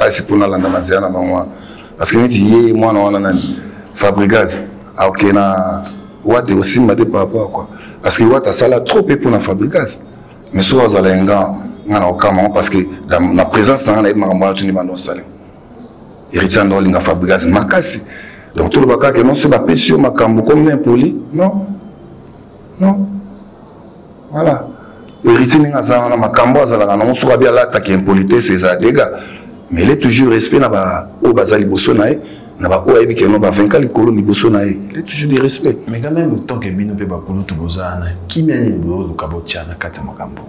pasi pour la ndanzia na bango parce que niti yé moi na nani Fabregas ok na wate aussi mate par rapport quoi parce que wate ça la trop peu pour na Fabregas mais souvent za lenga ngana okama parce que dans la présence na na makambo tu ni bando salé héritier ndo linga Fabregas makasi donc tout le baka que non c'est pas pécio makambo comme impoli non voilà héritier ninga ça na makambo za la non soka bien là ta qui impolitesse c'est ça dégâts mais il est toujours respect na ba o bazali bosso na na ba o ebi que no ba 24 likolo ni bosso na il est toujours du respect mais quand même autant que bino pe ba kolo to bozana qui meni bo lukabocha na kata makambo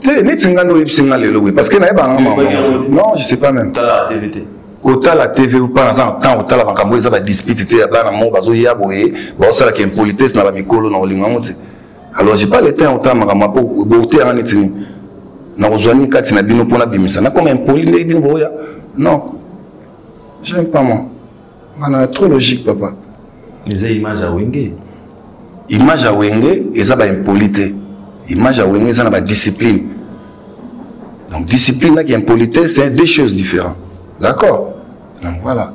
ne tingando ipsinga lelo oui parce que na ba non je sais pas même ta TVT Kota la TV ou pas en temps autant la makambo za ba dispute te ya bana mo bazo ya boye ba sala ke impolitesse na ba mikolo na olinga mote alors j'ai pas le temps autant makambo po bote en etini na ozwani kati na bino pona bimisa na comme impoli ne bino boya non j'aime pas moi on a trop logique papa les images à wenge et ça ba impolité image à wenge ça na ba discipline donc discipline là qui impolitesse c'est deux choses différentes. D'accord. Donc voilà.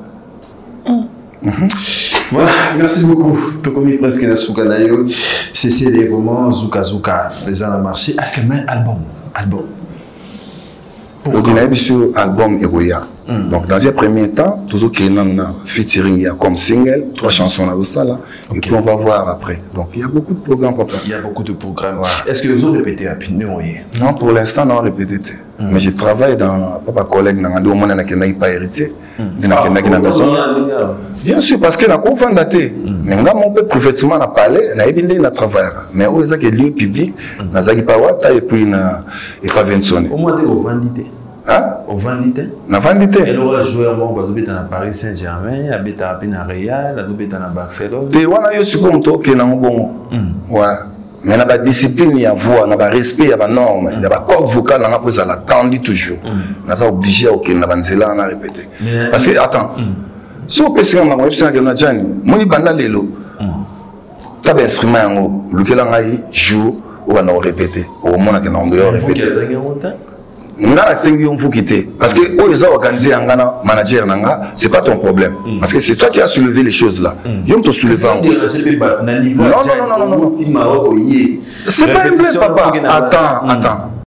Voilà, merci beaucoup. Tokomi presque na Soukanayo. C'est vraiment Zouka Zouka. Les ans à marché. Est-ce que même album. Donc il y a eu sur album Egoya. Donc dans un premier temps, toujours qu'il y a un featuring comme single, 3 chansons là ça là. Et puis on va voir après. Donc il y a beaucoup de programmes papa. Il y a beaucoup de programmes. Ouais. Est-ce que les autres répété rapidement? Non, pour l'instant non répété. Mais je travaille dans papa collègue dans un monde qui n'a pas hérité. Bien sûr parce que la conférence daté. Mais là mon peut prophétiquement na parler, na ebindé na travailler. Mais où est-ce que lieu public, na zaki pa wata et puis na et pas ventionné. Au moins tu au vendité. Hein? Au vendité. Na vendité. Elle aura joué à moi parce que dans Paris Saint-Germain, habite à Real, à Barcelone. Et voilà yo suppose que na bon. Ouais. Mais il y a une discipline, il y a voix, il y a respect, il y a une norme, il y a un corps vocal, il y a l'attendre toujours. On est obligé à répéter. Parce que, attends, si on peut se rendre à la Djani, moi, je vais lelo. Tu as un instrument, lequel on a joue, on va répéter. Au moins, on doit répéter. Ngana sengi on faut quitter parce que eux ils ont organisé un manager nanga c'est pas ton problème parce que c'est toi qui as soulevé les choses là yom te soulever non c'est pas un problème papa attends